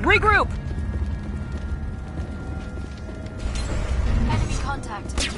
Regroup! Enemy contact.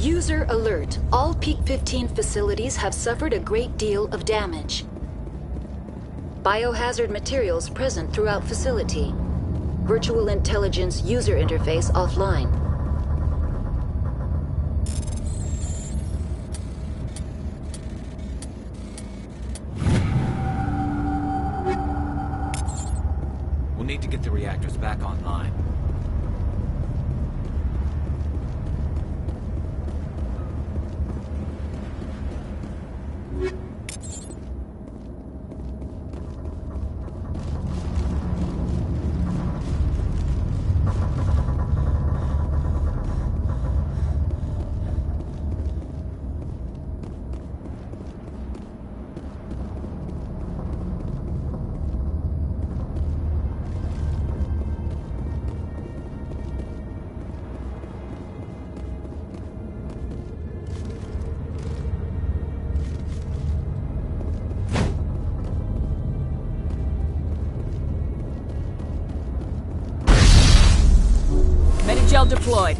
User alert. All Peak 15 facilities have suffered a great deal of damage. Biohazard materials present throughout facility. Virtual intelligence user interface offline. We'll need to get the reactors back online. Medigel deployed.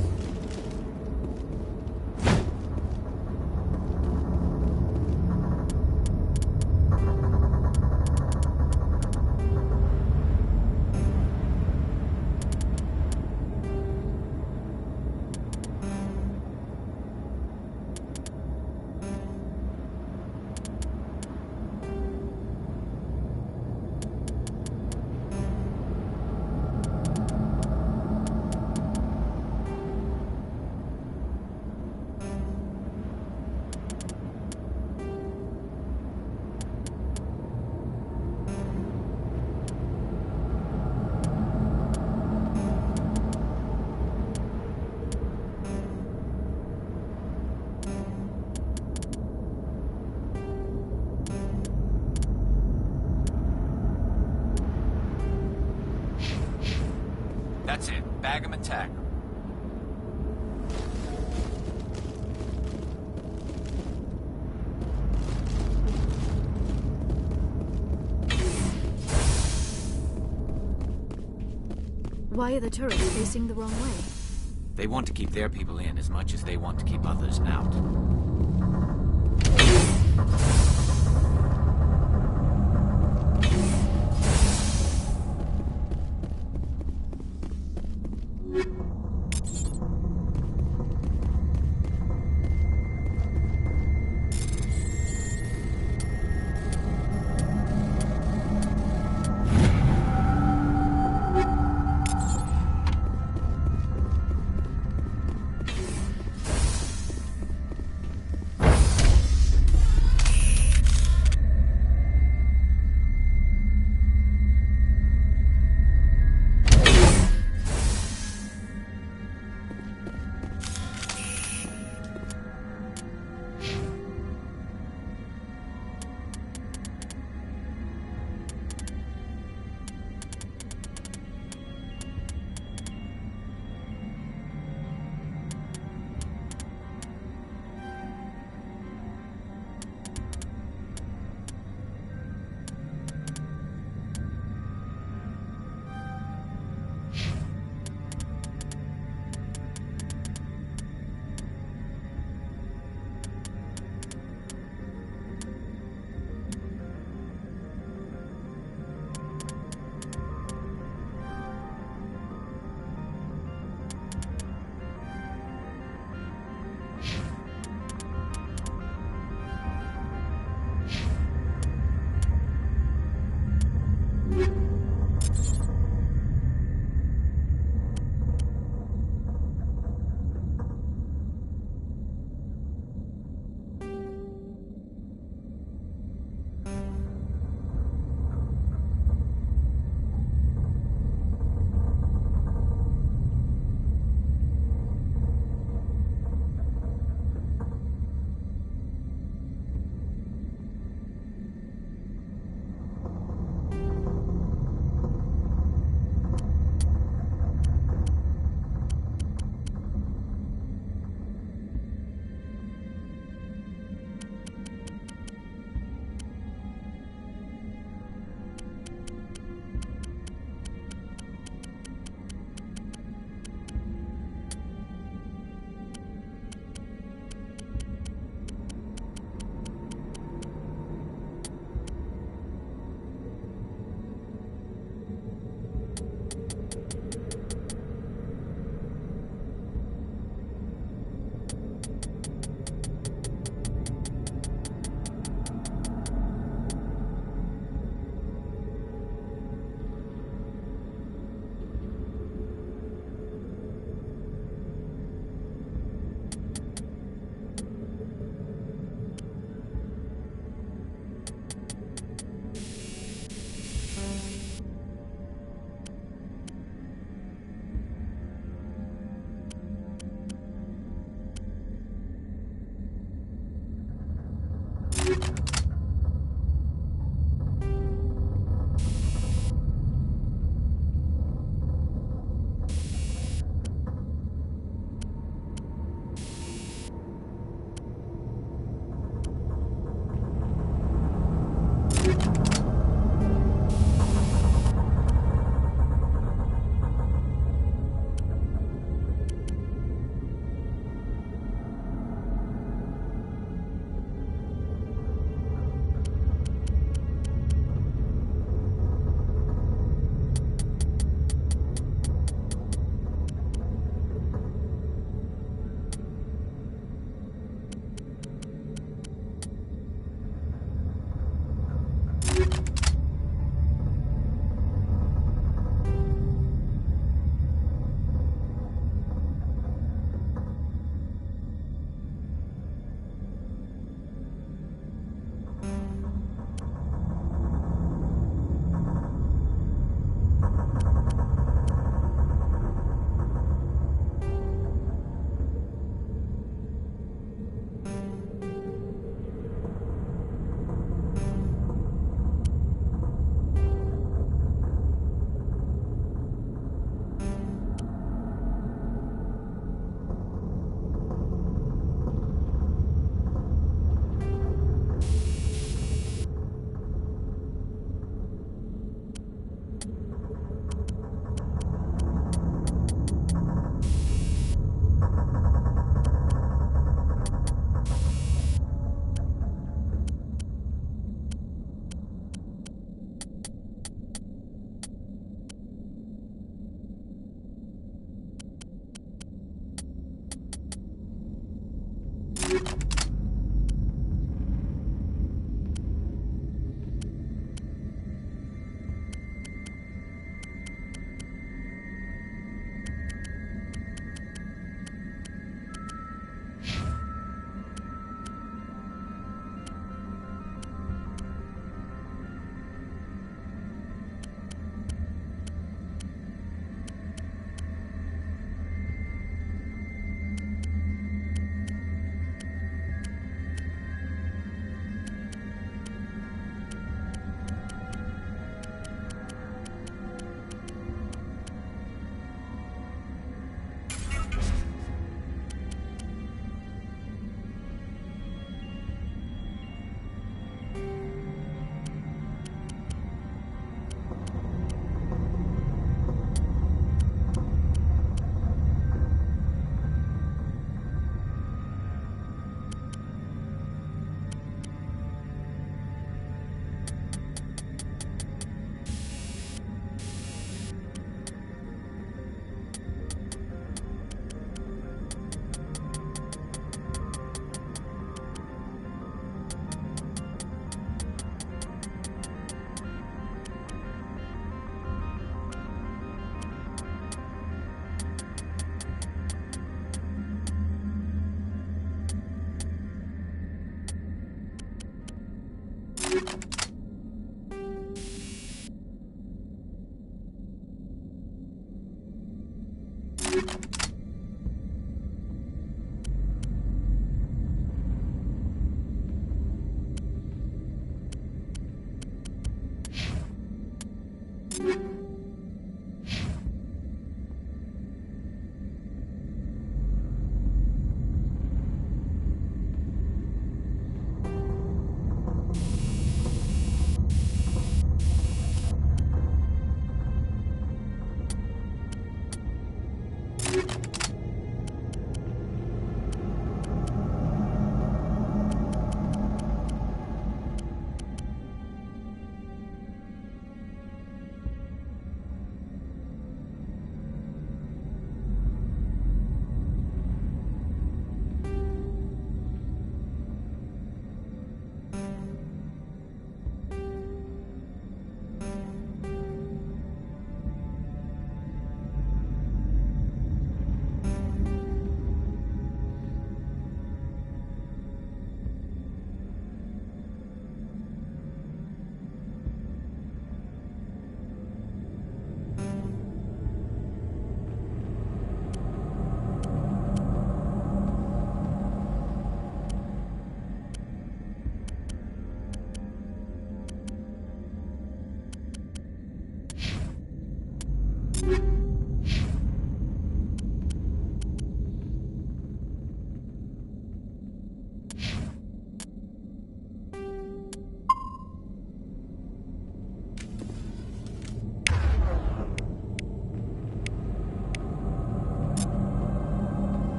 That's it. Bag 'em and tag 'em. Why are the turrets facing the wrong way? They want to keep their people in as much as they want to keep others out.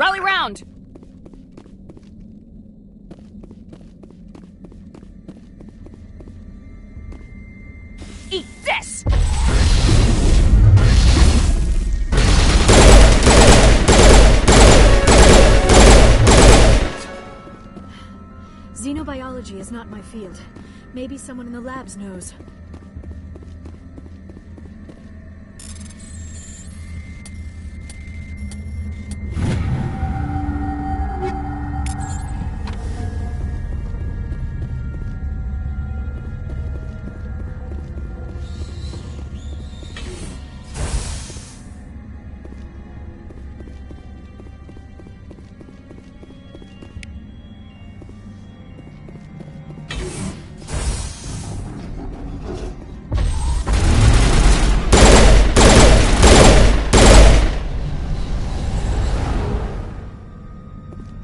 rally round! Eat this! Xenobiology is not my field. Maybe someone in the labs knows.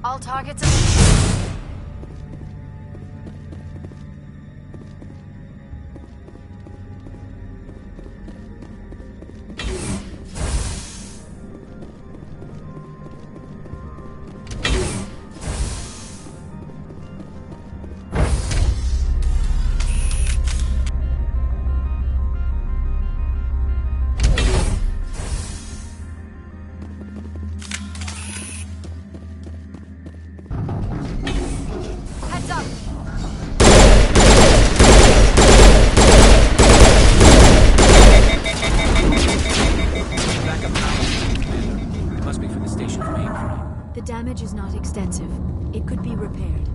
All targets heads up! Backup power. Must be from the station mainframe. The damage is not extensive. It could be repaired.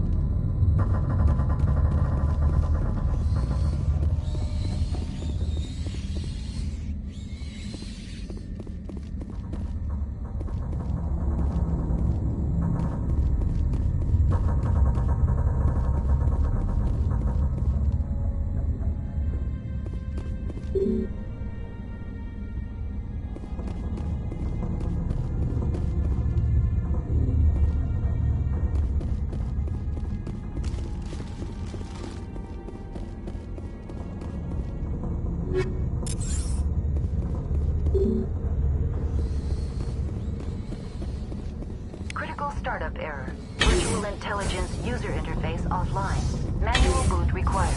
Critical startup error. Virtual intelligence user interface offline. Manual boot required.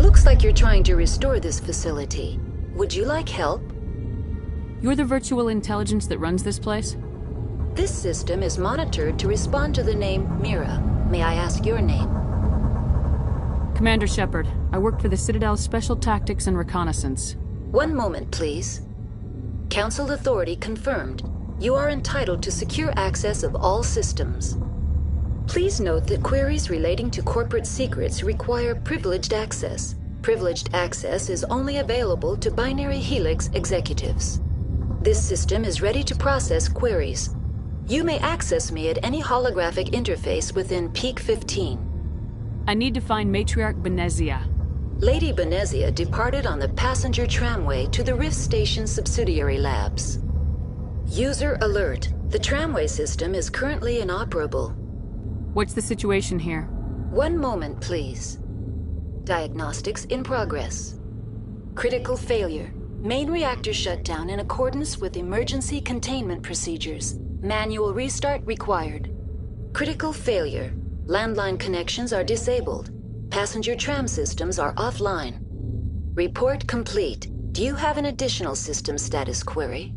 Looks like you're trying to restore this facility. Would you like help? You're the virtual intelligence that runs this place? This system is monitored to respond to the name Mira. May I ask your name? Commander Shepard. I work for the Citadel's Special Tactics and Reconnaissance. One moment, please. Council authority confirmed. You are entitled to secure access of all systems. Please note that queries relating to corporate secrets require privileged access. Privileged access is only available to Binary Helix executives. This system is ready to process queries. You may access me at any holographic interface within Peak 15. I need to find Matriarch Benezia. Lady Benezia departed on the passenger tramway to the Rift Station subsidiary labs. User alert. The tramway system is currently inoperable. What's the situation here? One moment, please. Diagnostics in progress. Critical failure. Main reactor shut down in accordance with emergency containment procedures. Manual restart required. Critical failure. Landline connections are disabled. Passenger tram systems are offline. Report complete. Do you have an additional system status query?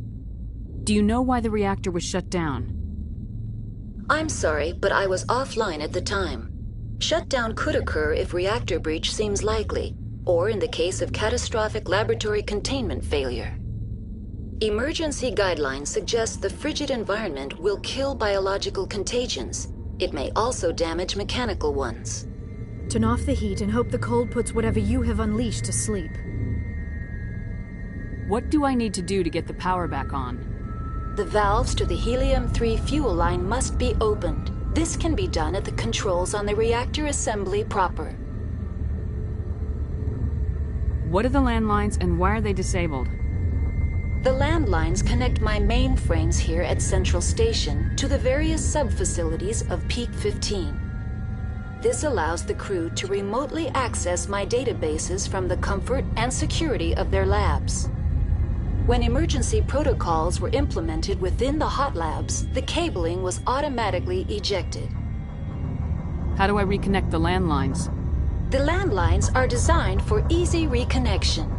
Do you know why the reactor was shut down? I'm sorry, but I was offline at the time. Shutdown could occur if reactor breach seems likely, or in the case of catastrophic laboratory containment failure. Emergency guidelines suggest the frigid environment will kill biological contagions. It may also damage mechanical ones. Turn off the heat and hope the cold puts whatever you have unleashed to sleep. What do I need to do to get the power back on? The valves to the helium-3 fuel line must be opened. This can be done at the controls on the reactor assembly proper. What are the landlines and why are they disabled? The landlines connect my mainframes here at Central Station to the various sub-facilities of Peak 15. This allows the crew to remotely access my databases from the comfort and security of their labs. When emergency protocols were implemented within the hot labs, the cabling was automatically ejected. How do I reconnect the landlines? The landlines are designed for easy reconnection.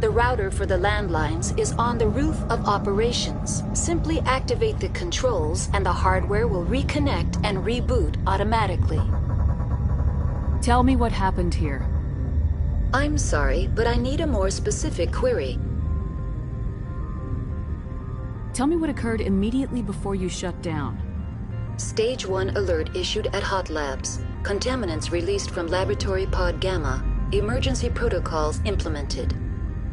The router for the landlines is on the roof of operations. Simply activate the controls and the hardware will reconnect and reboot automatically. Tell me what happened here. I'm sorry, but I need a more specific query. Tell me what occurred immediately before you shut down. Stage 1 alert issued at Hot Labs. Contaminants released from Laboratory Pod Gamma. Emergency protocols implemented.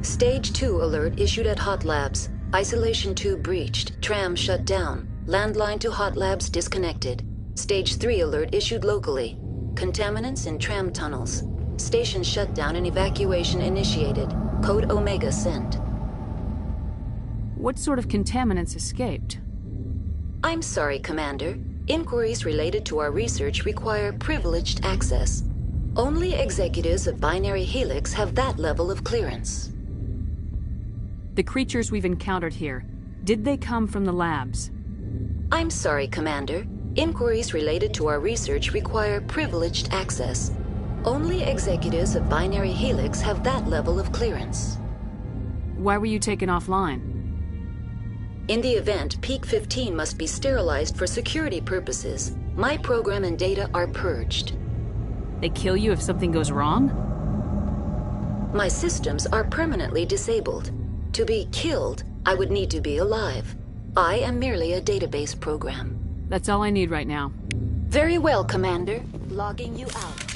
Stage 2 alert issued at Hot Labs. Isolation tube breached. Tram shut down. Landline to Hot Labs disconnected. Stage 3 alert issued locally. Contaminants in tram tunnels. Station shutdown and evacuation initiated. Code Omega sent. What sort of contaminants escaped? I'm sorry, Commander. Inquiries related to our research require privileged access. Only executives of Binary Helix have that level of clearance. The creatures we've encountered here, did they come from the labs? I'm sorry, Commander. Inquiries related to our research require privileged access. Only executives of Binary Helix have that level of clearance. Why were you taken offline? In the event, Peak 15 must be sterilized for security purposes. My program and data are purged. They kill you if something goes wrong? My systems are permanently disabled. To be killed, I would need to be alive. I am merely a database program. That's all I need right now. Very well, Commander. Logging you out.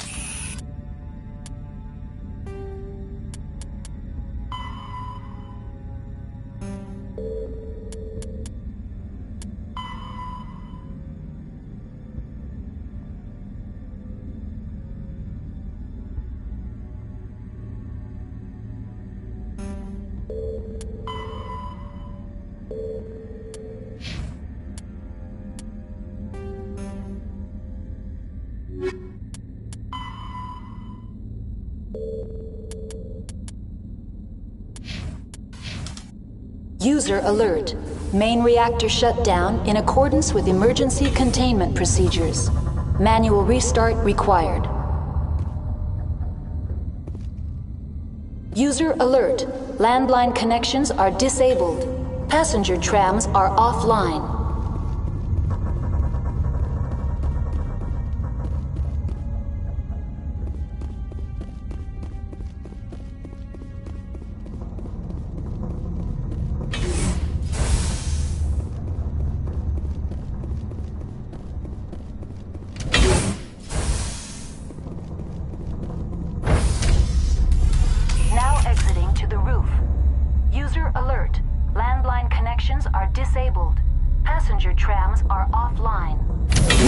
User alert. Main reactor shut down in accordance with emergency containment procedures. Manual restart required. User alert. Landline connections are disabled. Passenger trams are offline. Now exiting to the roof. User alert. Landline connections are disabled. Passenger trams are offline.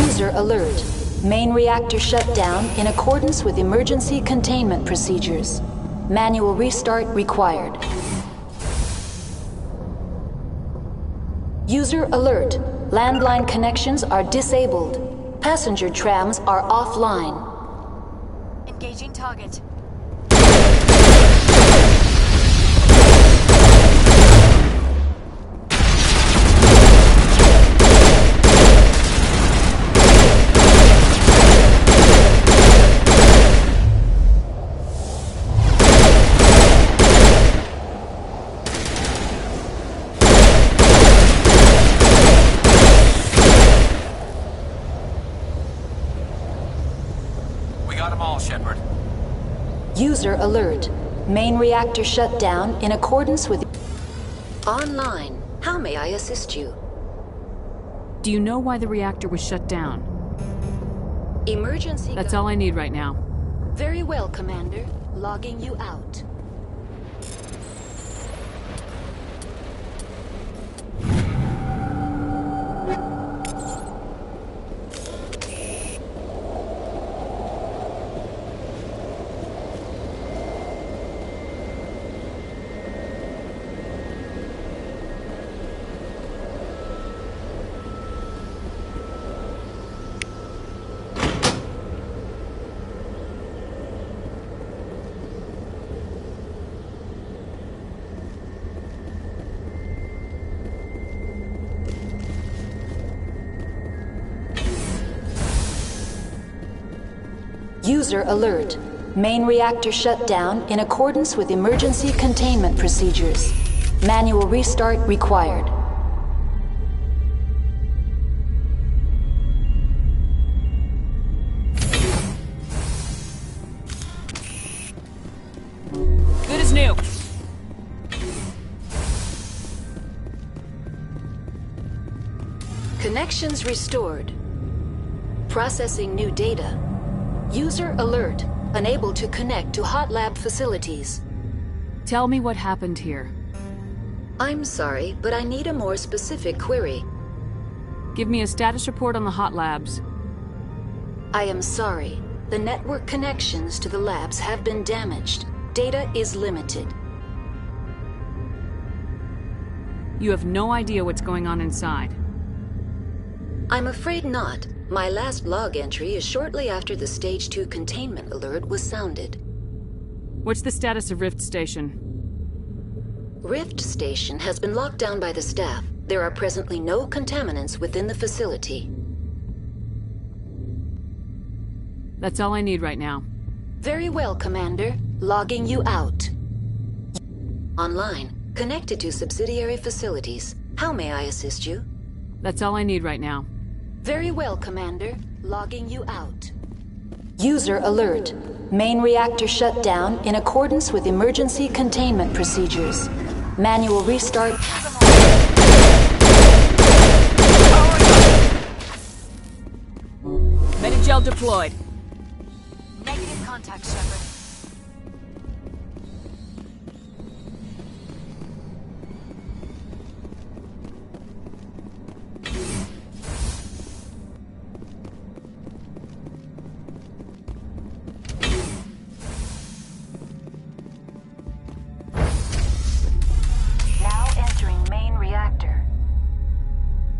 User alert. Main reactor shut down in accordance with emergency containment procedures. Manual restart required. User alert. Landline connections are disabled. Passenger trams are offline. Engaging target. User alert. Main reactor shut down in accordance with... Online. How may I assist you? Do you know why the reactor was shut down? Emergency... That's all I need right now. Very well, Commander. Logging you out. User alert. Main reactor shut down in accordance with emergency containment procedures. Manual restart required. Good as new. Connections restored. Processing new data. User alert. Unable to connect to hot lab facilities. Tell me what happened here. I'm sorry, but I need a more specific query. Give me a status report on the hot labs. I am sorry. The network connections to the labs have been damaged. Data is limited. You have no idea what's going on inside. I'm afraid not. My last log entry is shortly after the Stage 2 containment alert was sounded. What's the status of Rift Station? Rift Station has been locked down by the staff. There are presently no contaminants within the facility. That's all I need right now. Very well, Commander. Logging you out. Online. Connected to subsidiary facilities. How may I assist you? That's all I need right now. Very well, Commander. Logging you out. User alert. Main reactor shut down in accordance with emergency containment procedures. Manual restart. Medigel deployed. Negative contact, Shepard.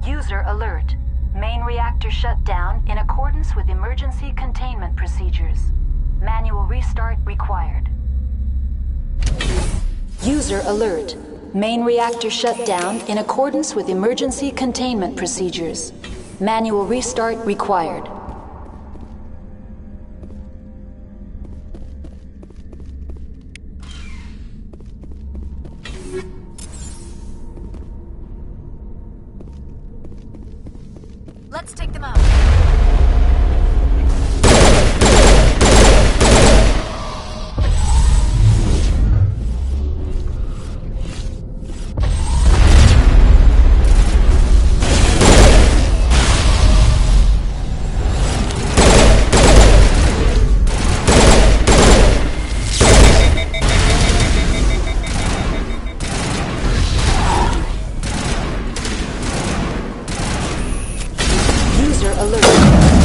User alert. Main reactor shut down in accordance with emergency containment procedures. Manual restart required. User alert. Main reactor shut down in accordance with emergency containment procedures. Manual restart required. Let's take them out. Alert.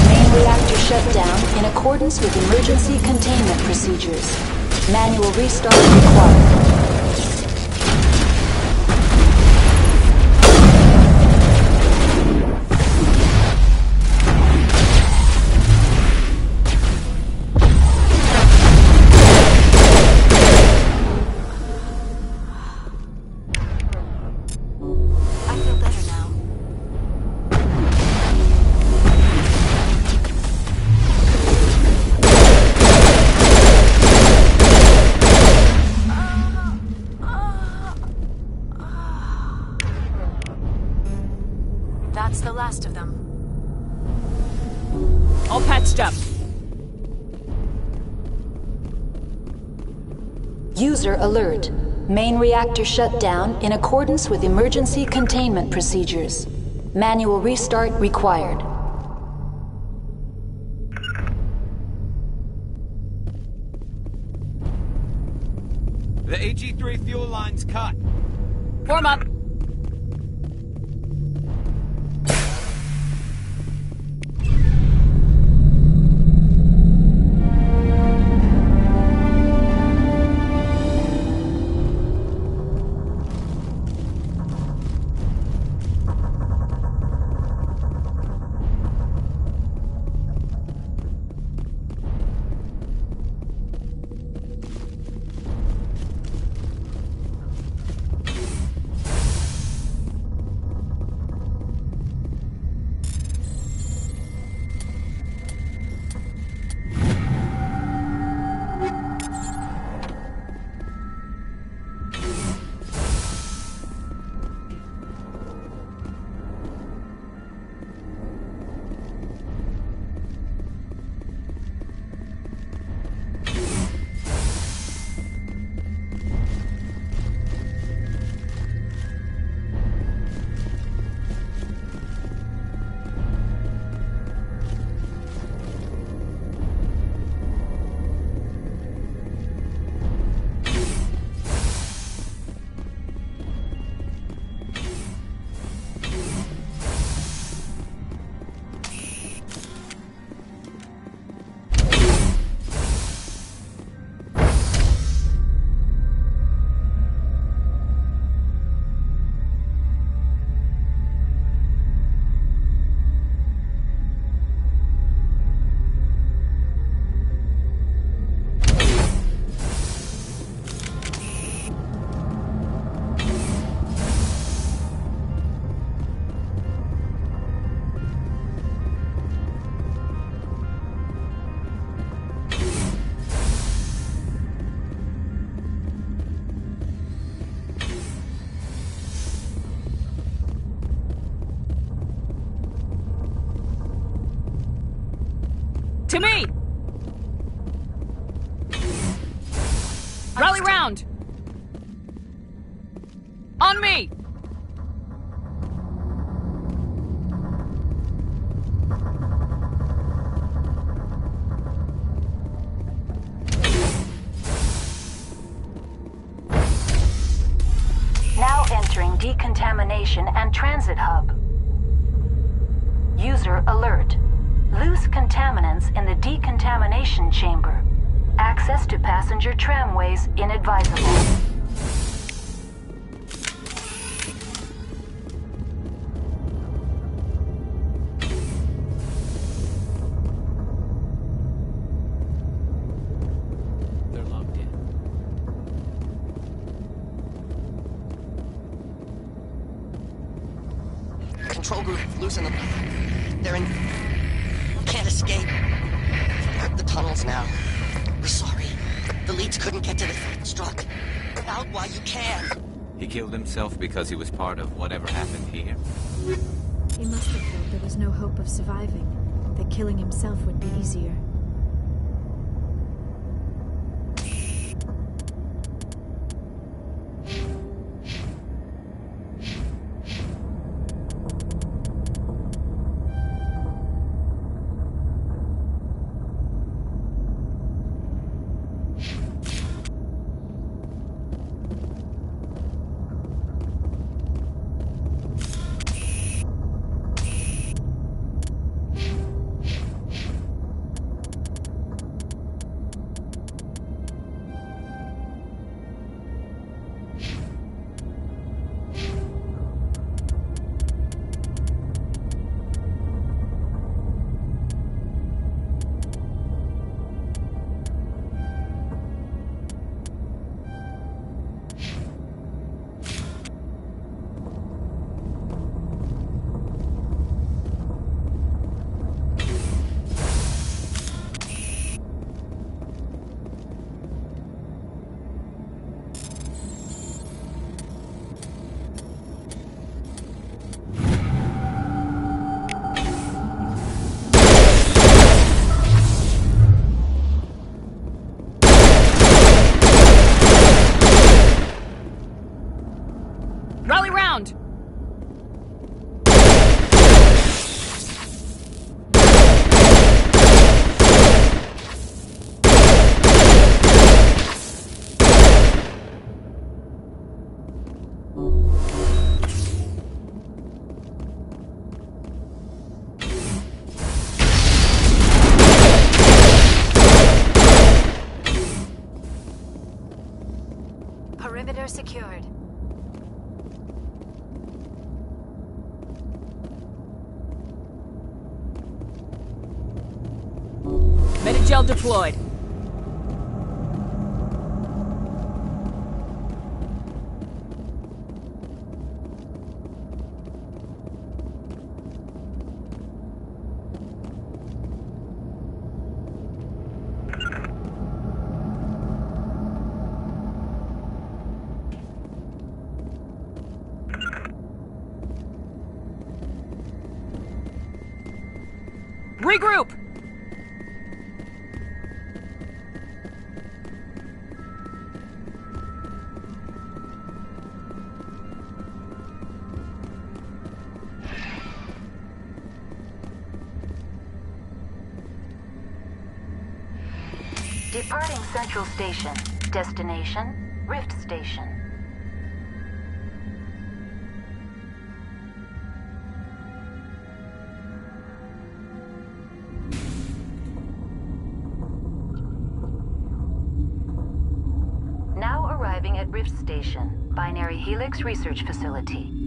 Main reactor shut down in accordance with emergency containment procedures. Manual restart required. I feel better now. That's the last of them. All patched up. User alert. Main reactor shut down in accordance with emergency containment procedures. Manual restart required. The AG3 fuel line's cut. Form up. To me! Rally round! On me! Now entering decontamination and transit hub. User alert. Loose contaminants in the decontamination chamber. Access to passenger tramways inadvisable. They're locked in. Control group, losing them. They're in... Can't escape. The tunnels now. We're sorry. The leads couldn't get to the struck. Out while you can. He killed himself because he was part of whatever happened here. He must have felt there was no hope of surviving, that killing himself would be easier. Perimeter secured. Metagel deployed. Regroup! Departing Central Station. Destination, Rift Station. Now arriving at Rift Station, Binary Helix Research Facility.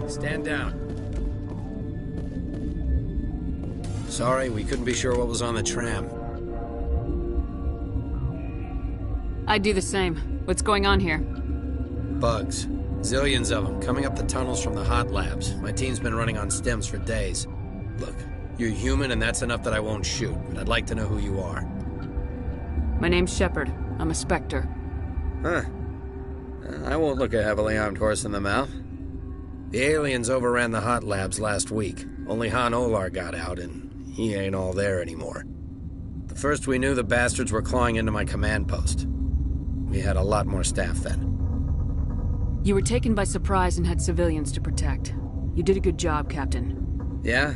Stand down. Sorry, we couldn't be sure what was on the tram. I'd do the same. What's going on here? Bugs. Zillions of them, coming up the tunnels from the hot labs. My team's been running on stems for days. Look, you're human and that's enough that I won't shoot, but I'd like to know who you are. My name's Shepard. I'm a Spectre. Huh. I won't look a heavily armed horse in the mouth. The aliens overran the hot labs last week. Only Han Olar got out, and he ain't all there anymore. The first we knew, the bastards were clawing into my command post. We had a lot more staff then. You were taken by surprise and had civilians to protect. You did a good job, Captain. Yeah?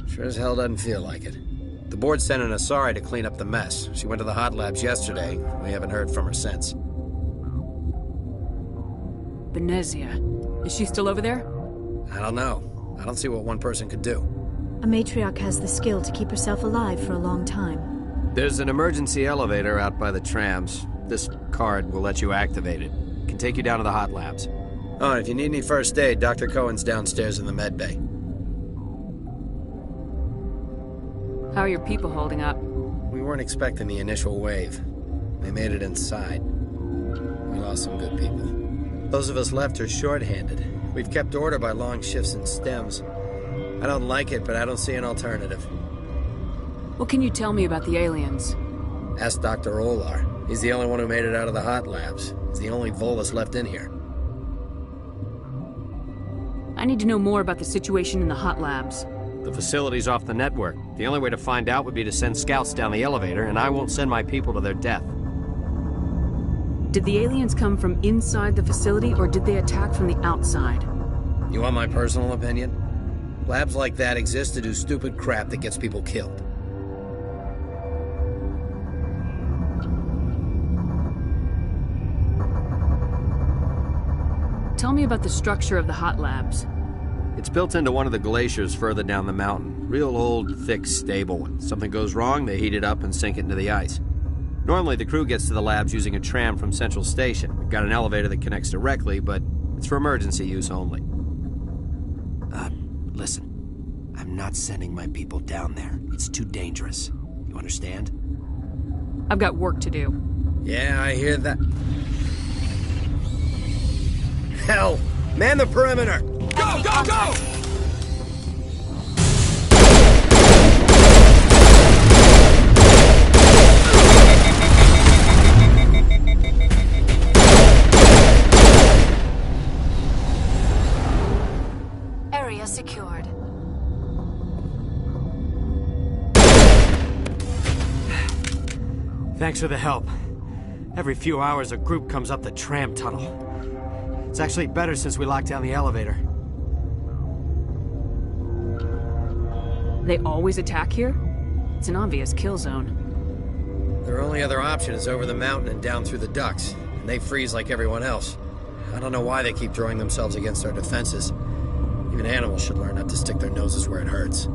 Sure as hell doesn't feel like it. The board sent an Asari to clean up the mess. She went to the hot labs yesterday. We haven't heard from her since. Benezia. Is she still over there? I don't know. I don't see what one person could do. A matriarch has the skill to keep herself alive for a long time. There's an emergency elevator out by the trams. This card will let you activate it. Can take you down to the hot labs. Oh, and if you need any first aid, Dr. Cohen's downstairs in the med bay. How are your people holding up? We weren't expecting the initial wave. They made it inside. We lost some good people. Those of us left are short-handed. We've kept order by long shifts in stems. I don't like it, but I don't see an alternative. What can you tell me about the aliens? Ask Dr. Olar. He's the only one who made it out of the hot labs. He's the only Volus left in here. I need to know more about the situation in the hot labs. The facility's off the network. The only way to find out would be to send scouts down the elevator, and I won't send my people to their death. Did the aliens come from inside the facility, or did they attack from the outside? You want my personal opinion? Labs like that exist to do stupid crap that gets people killed. Tell me about the structure of the hot labs. It's built into one of the glaciers further down the mountain. Real old, thick, stable one. Something goes wrong, they heat it up and sink it into the ice. Normally, the crew gets to the labs using a tram from Central Station. We've got an elevator that connects directly, but it's for emergency use only. Listen. I'm not sending my people down there. It's too dangerous. You understand? I've got work to do. Yeah, I hear that. Hell! Man the perimeter! Go, go, go! Area secured. Thanks for the help. Every few hours, a group comes up the tram tunnel. It's actually better since we locked down the elevator. They always attack here? It's an obvious kill zone. Their only other option is over the mountain and down through the ducts, and they freeze like everyone else. I don't know why they keep throwing themselves against our defenses. Even animals should learn not to stick their noses where it hurts.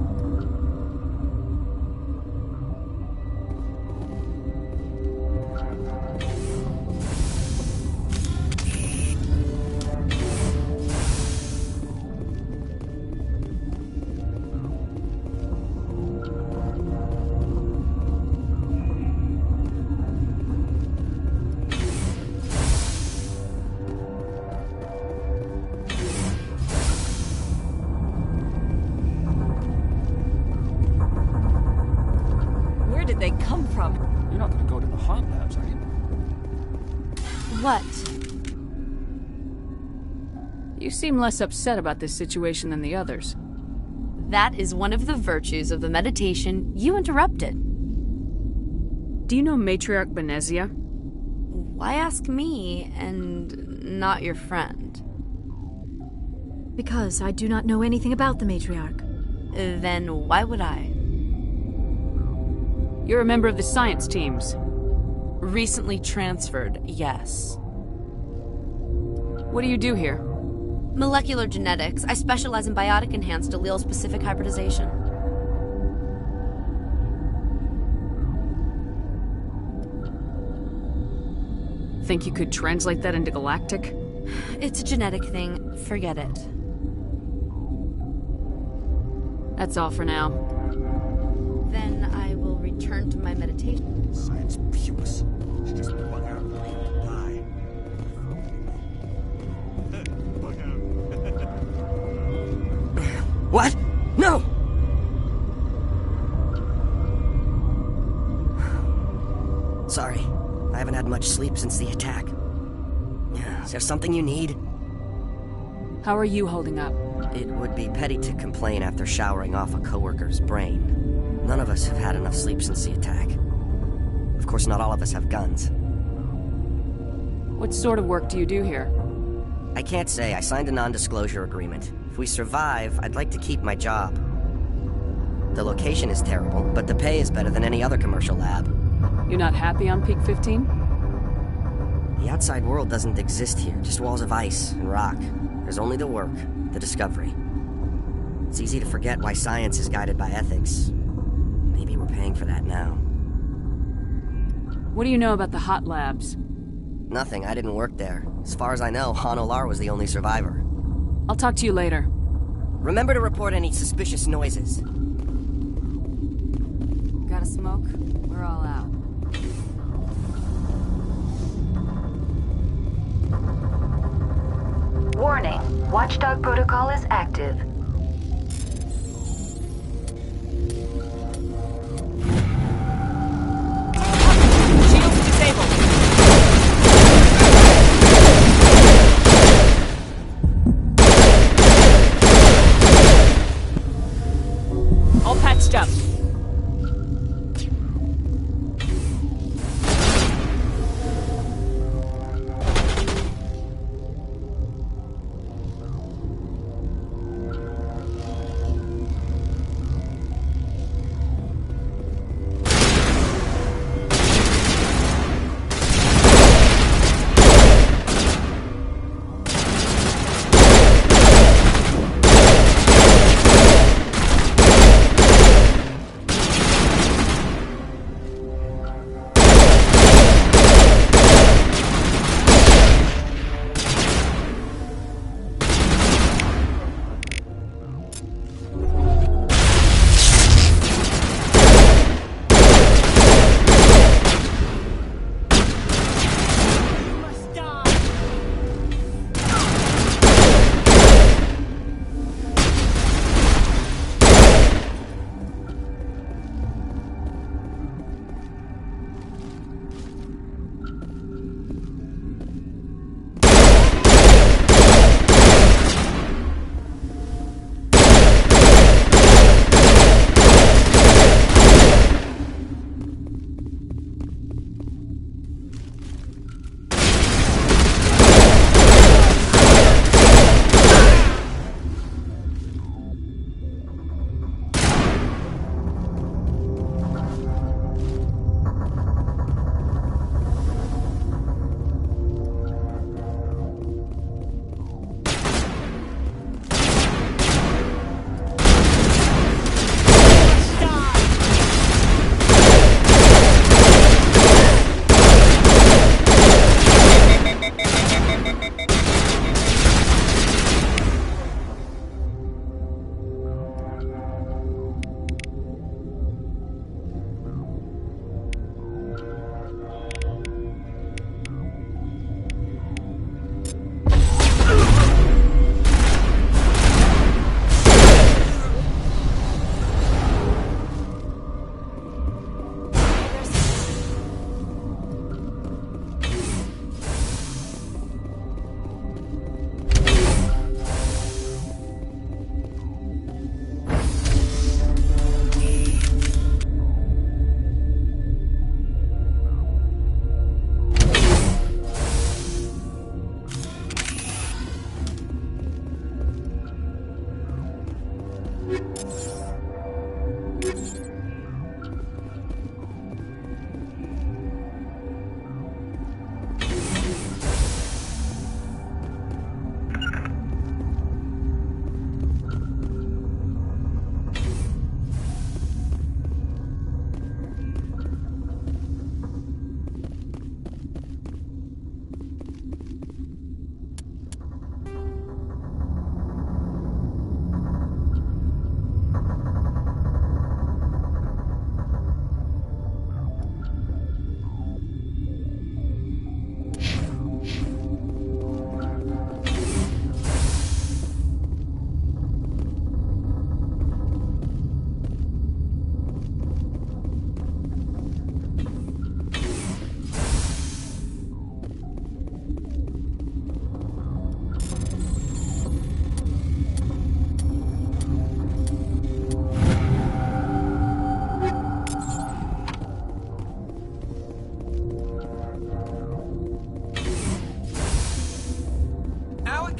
Where did they come from? You're not gonna go to the hot labs, are you? What? You seem less upset about this situation than the others. That is one of the virtues of the meditation you interrupted. Do you know Matriarch Benezia? Why ask me and not your friend? Because I do not know anything about the matriarch. Then why would I? You're a member of the science teams. Recently transferred, yes. What do you do here? Molecular genetics. I specialize in biotic-enhanced allele-specific hybridization. Think you could translate that into galactic? It's a genetic thing. Forget it. That's all for now. Then I will return to my meditation. Science pubis. She just bug out and die. Bug out. What? No! Sorry. I haven't had much sleep since the attack. Is there something you need? How are you holding up? It would be petty to complain after showering off a coworker's brain. None of us have had enough sleep since the attack. Of course, not all of us have guns. What sort of work do you do here? I can't say. I signed a non-disclosure agreement. If we survive, I'd like to keep my job. The location is terrible, but the pay is better than any other commercial lab. You're not happy on Peak 15? The outside world doesn't exist here, just walls of ice and rock. There's only the work, the discovery. It's easy to forget why science is guided by ethics. Maybe we're paying for that now. What do you know about the hot labs? Nothing, I didn't work there. As far as I know, Han Olar was the only survivor. I'll talk to you later. Remember to report any suspicious noises. Got a smoke? We're all out. Warning, Watchdog protocol is active. Shields disabled. All patched up.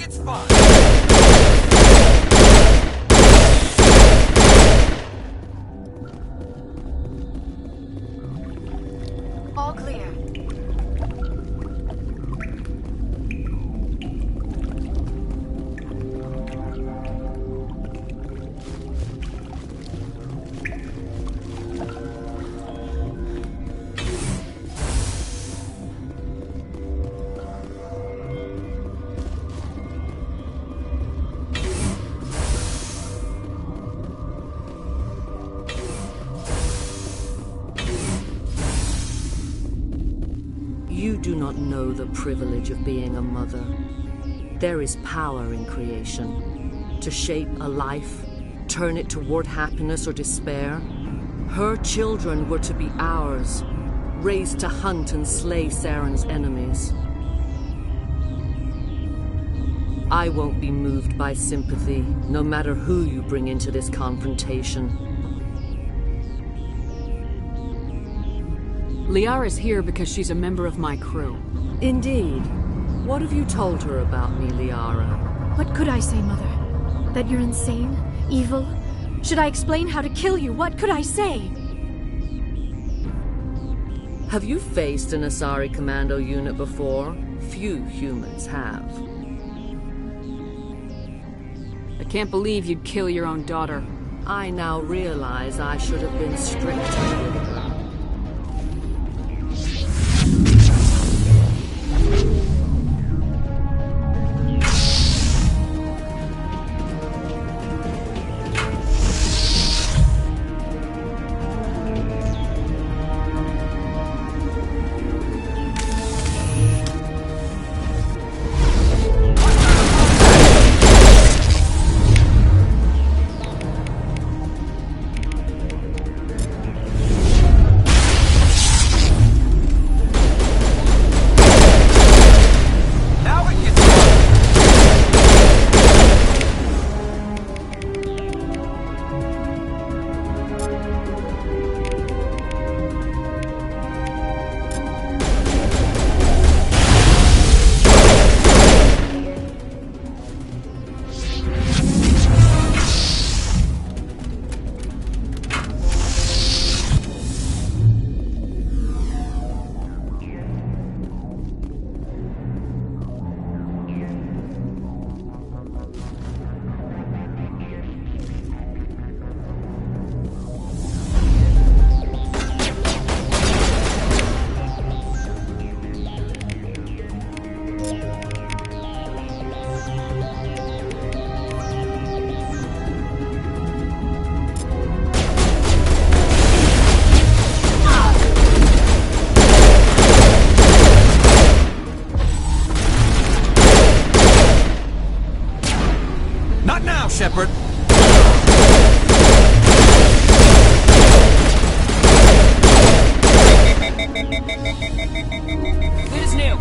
it's fine. All clear. You do not know the privilege of being a mother. There is power in creation. To shape a life, turn it toward happiness or despair. Her children were to be ours, raised to hunt and slay Saren's enemies. I won't be moved by sympathy, no matter who you bring into this confrontation. Liara's here because she's a member of my crew. Indeed. What have you told her about me, Liara? What could I say, Mother? That you're insane? Evil? Should I explain how to kill you? What could I say? Have you faced an Asari commando unit before? Few humans have. I can't believe you'd kill your own daughter. I now realize I should have been stricter with her. Shepard. Good as new.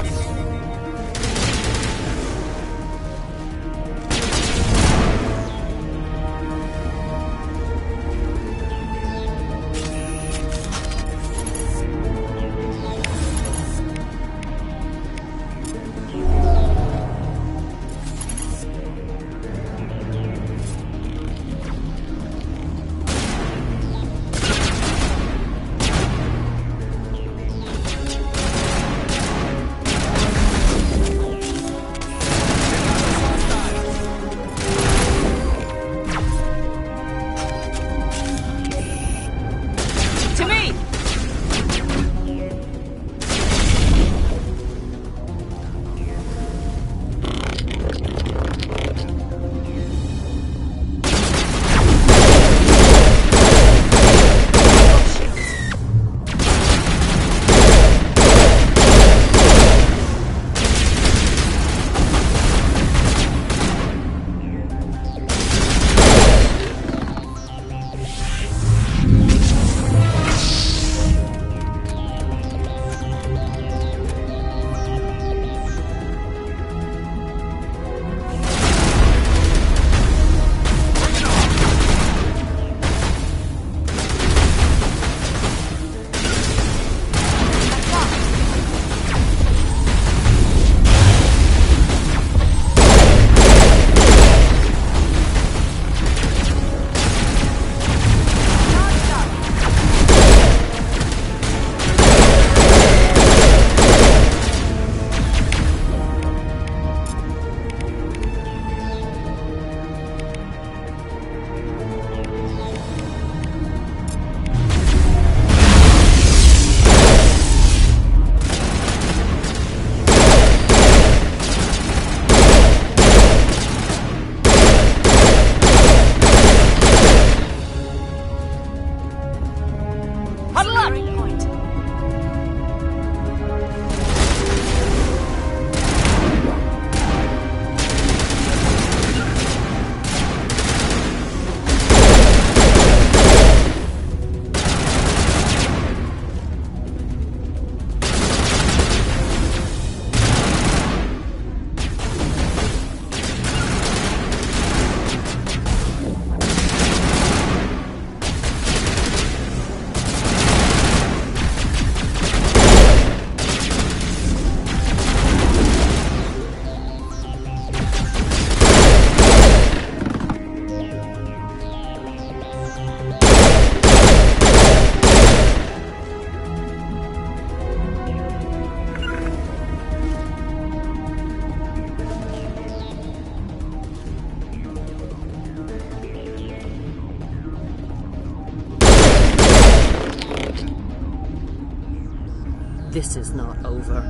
This is not over.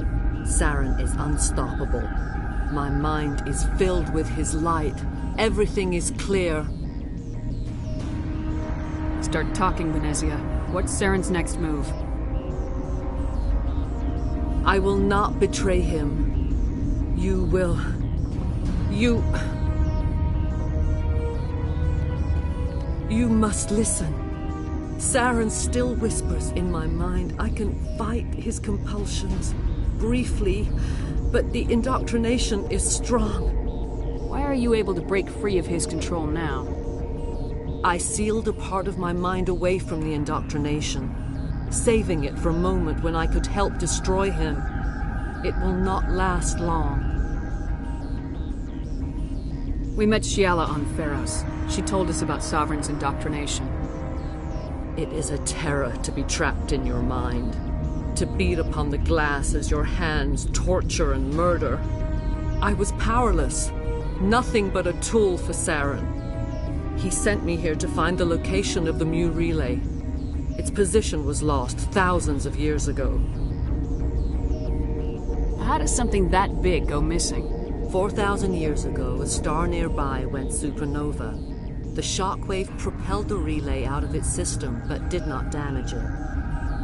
Saren is unstoppable. My mind is filled with his light. Everything is clear. Start talking, Venezia. What's Saren's next move? I will not betray him. You will. You must listen. Saren still whispers in my mind. I can fight his compulsions briefly, but the indoctrination is strong. Why are you able to break free of his control now? I sealed a part of my mind away from the indoctrination, saving it for a moment when I could help destroy him. It will not last long. We met Shiala on Pharos. She told us about Sovereign's indoctrination. It is a terror to be trapped in your mind, to beat upon the glass as your hands torture and murder. I was powerless, nothing but a tool for Saren. He sent me here to find the location of the Mu relay. Its position was lost thousands of years ago. How does something that big go missing? 4,000 years ago, a star nearby went supernova. The shockwave propelled the relay out of its system, but did not damage it.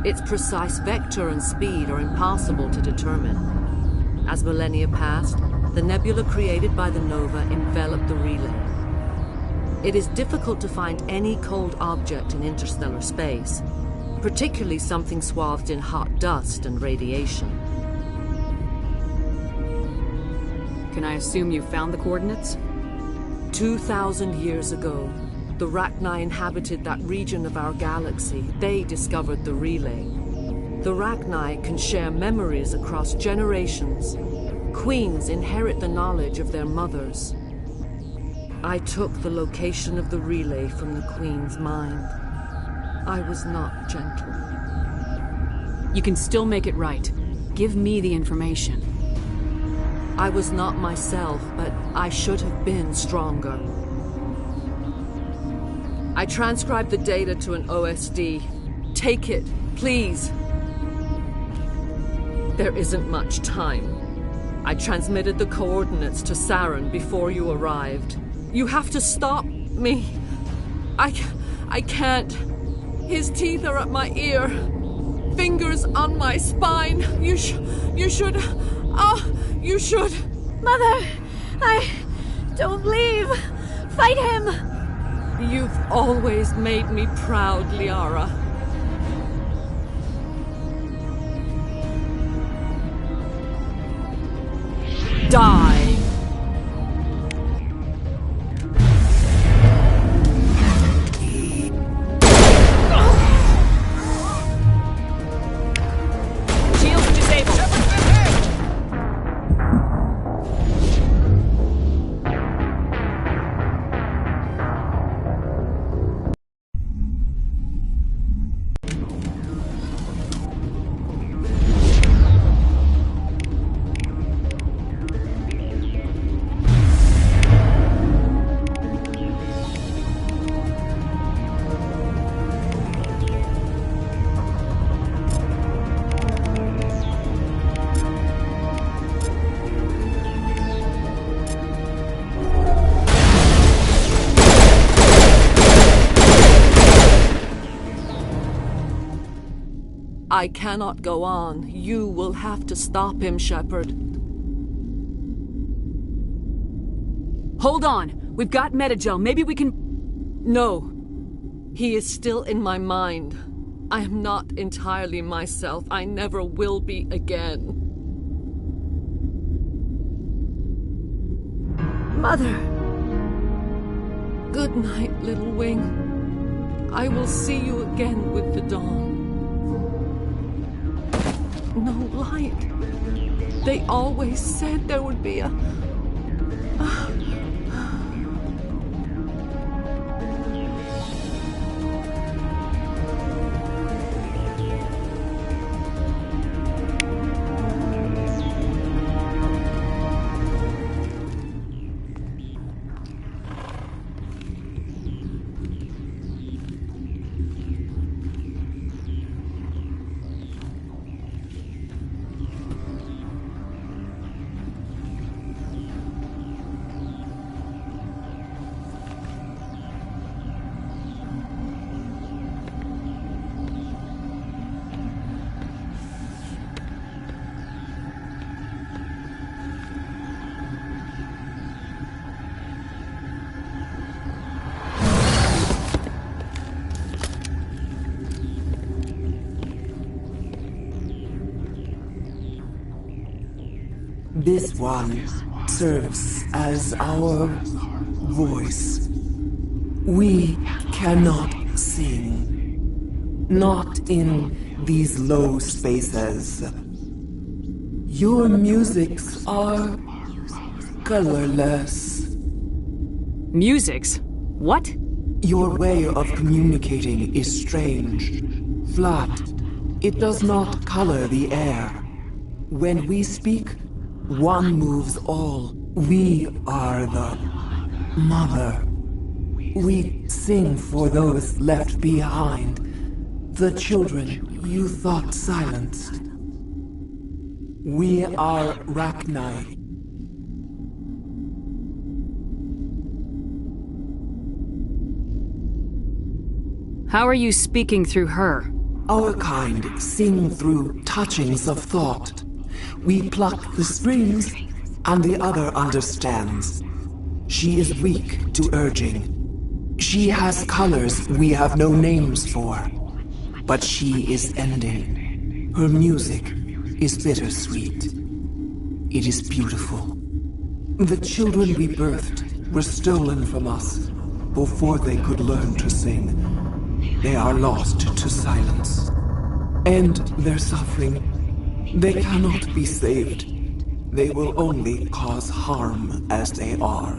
Its precise vector and speed are impossible to determine. As millennia passed, the nebula created by the nova enveloped the relay. It is difficult to find any cold object in interstellar space, particularly something swathed in hot dust and radiation. Can I assume you found the coordinates? 2,000 years ago, the Rachni inhabited that region of our galaxy. They discovered the relay. The Rachni can share memories across generations. Queens inherit the knowledge of their mothers. I took the location of the relay from the Queen's mind. I was not gentle. You can still make it right. Give me the information. I was not myself, but I should have been stronger. I transcribed the data to an OSD. Take it, please. There isn't much time. I transmitted the coordinates to Saren before you arrived. You have to stop me. I can't. His teeth are at my ear. Fingers on my spine. You should... Oh, you should... Mother! Don't leave! Fight him! You've always made me proud, Liara. Die! I cannot go on. You will have to stop him, Shepard. Hold on! We've got Metagel. Maybe we can... No. He is still in my mind. I am not entirely myself. I never will be again. Mother! Good night, little wing. I will see you again with the dawn. No light. They always said there would be a... This one serves as our voice. We cannot sing. Not in these low spaces. Your musics are colorless. Musics? What? Your way of communicating is strange. Flat. It does not color the air. When we speak, one moves all. We are the mother. We sing for those left behind. The children you thought silenced. We are Rachni. How are you speaking through her? Our kind sing through touchings of thought. We pluck the strings, and the other understands. She is weak to urging. She has colors we have no names for. But she is ending. Her music is bittersweet. It is beautiful. The children we birthed were stolen from us before they could learn to sing. They are lost to silence. And their suffering, they cannot be saved. They will only cause harm as they are.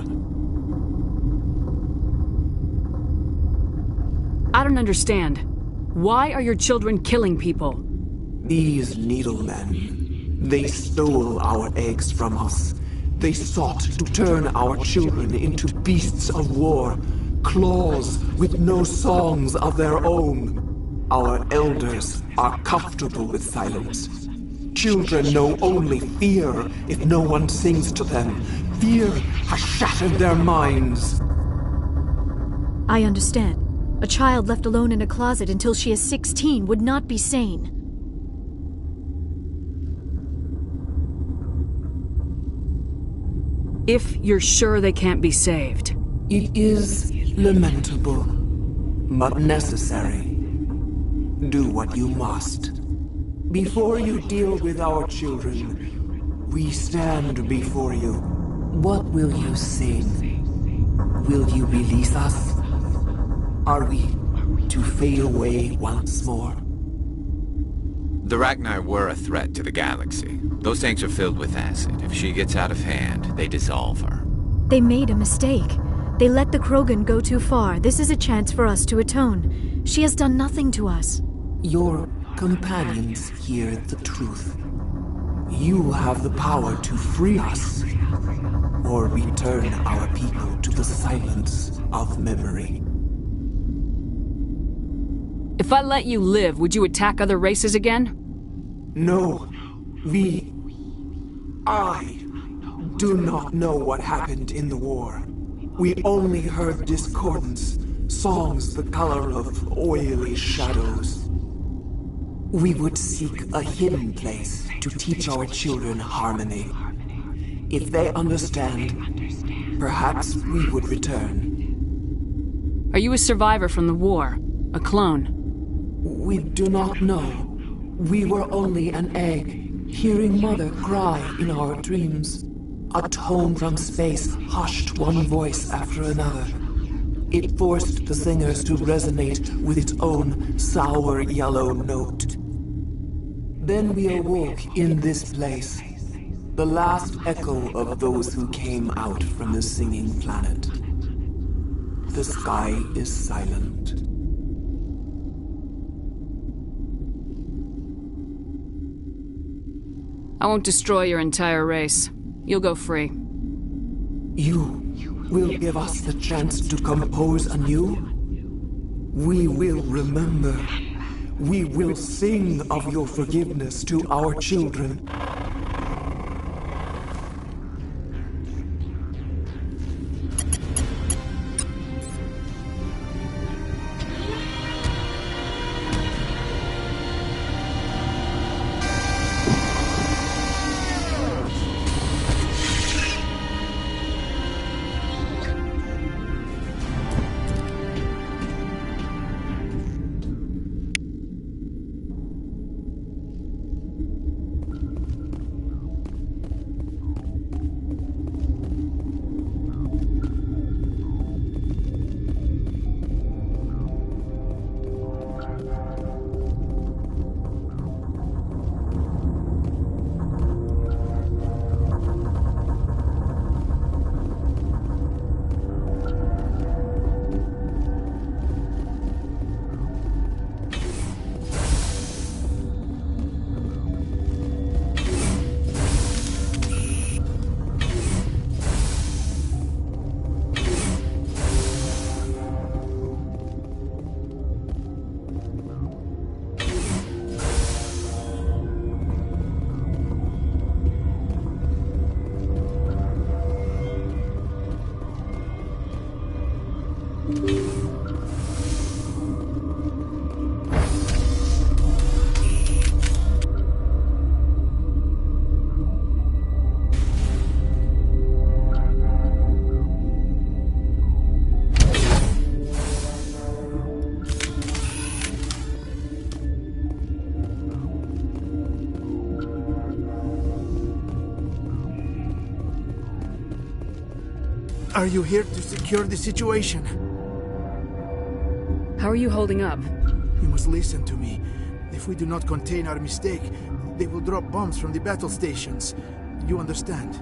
I don't understand. Why are your children killing people? These needlemen, they stole our eggs from us. They sought to turn our children into beasts of war, claws with no songs of their own. Our elders are comfortable with silence. Children know only fear if no one sings to them. Fear has shattered their minds. I understand. A child left alone in a closet until she is 16 would not be sane. If you're sure they can't be saved. It is lamentable, but necessary. Do what you must. Before you deal with our children, we stand before you. What will you sing? Will you release us? Are we to fade away once more? The Rachni were a threat to the galaxy. Those tanks are filled with acid. If she gets out of hand, they dissolve her. They made a mistake. They let the Krogan go too far. This is a chance for us to atone. She has done nothing to us. Your companions hear the truth. You have the power to free us, or return our people to the silence of memory. If I let you live, would you attack other races again? No. I do not know what happened in the war. We only heard discordance, songs the color of oily shadows. We would seek a hidden place to teach our children harmony. If they understand, perhaps we would return. Are you a survivor from the war? A clone? We do not know. We were only an egg, hearing Mother cry in our dreams. A tone from space hushed one voice after another. It forced the singers to resonate with its own sour yellow note. Then we awoke in this place, the last echo of those who came out from the singing planet. The sky is silent. I won't destroy your entire race. You'll go free. You will give us the chance to compose anew? We will remember. We will sing of your forgiveness to our children. Are you here to secure the situation? How are you holding up? You must listen to me. If we do not contain our mistake, they will drop bombs from the battle stations. You understand?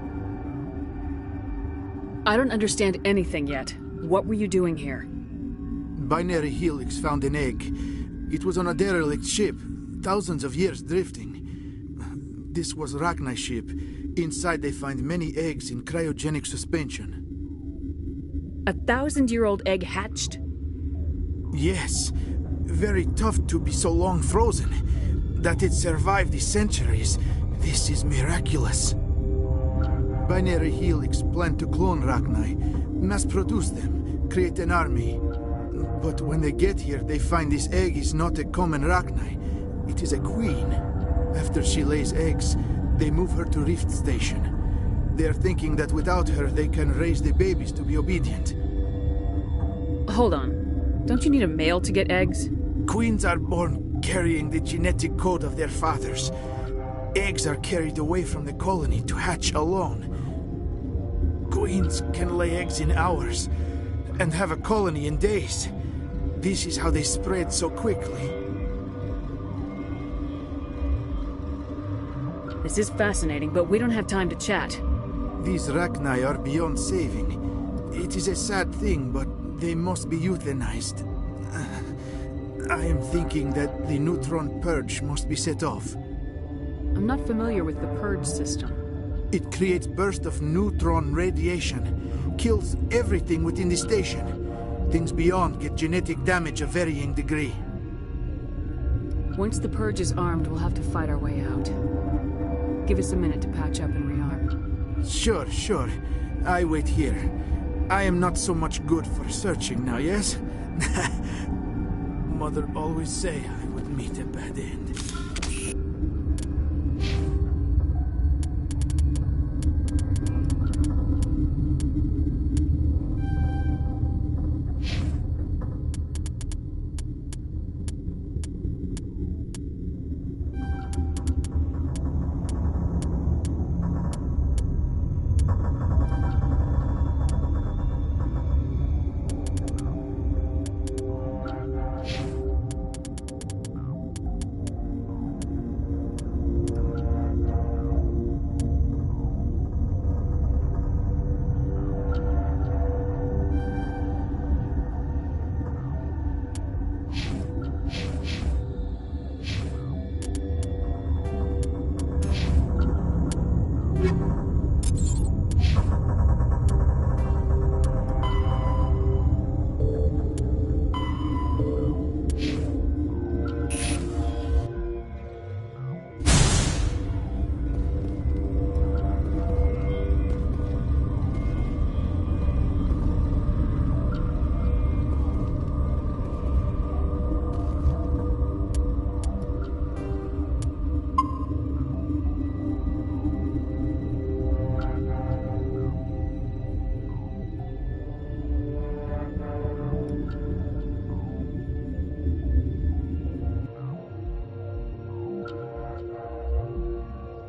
I don't understand anything yet. What were you doing here? Binary Helix found an egg. It was on a derelict ship, thousands of years drifting. This was Rachni's ship. Inside they find many eggs in cryogenic suspension. A 1,000-year-old egg hatched? Yes. Very tough to be so long frozen. That it survived the centuries. This is miraculous. Binary Helix planned to clone Rachni, mass-produce them, create an army. But when they get here, they find this egg is not a common Rachni. It is a queen. After she lays eggs, they move her to Rift Station. They are thinking that without her, they can raise the babies to be obedient. Hold on. Don't you need a male to get eggs? Queens are born carrying the genetic code of their fathers. Eggs are carried away from the colony to hatch alone. Queens can lay eggs in hours and have a colony in days. This is how they spread so quickly. This is fascinating, but we don't have time to chat. These Rachni are beyond saving. It is a sad thing, but they must be euthanized. I am thinking that the neutron purge must be set off. I'm not familiar with the purge system. It creates bursts of neutron radiation, kills everything within the station. Things beyond get genetic damage of varying degree. Once the purge is armed, we'll have to fight our way out. Give us a minute to patch up and rearm. Sure. I wait here. I am not so much good for searching now, yes? Mother always say I would meet a bad end.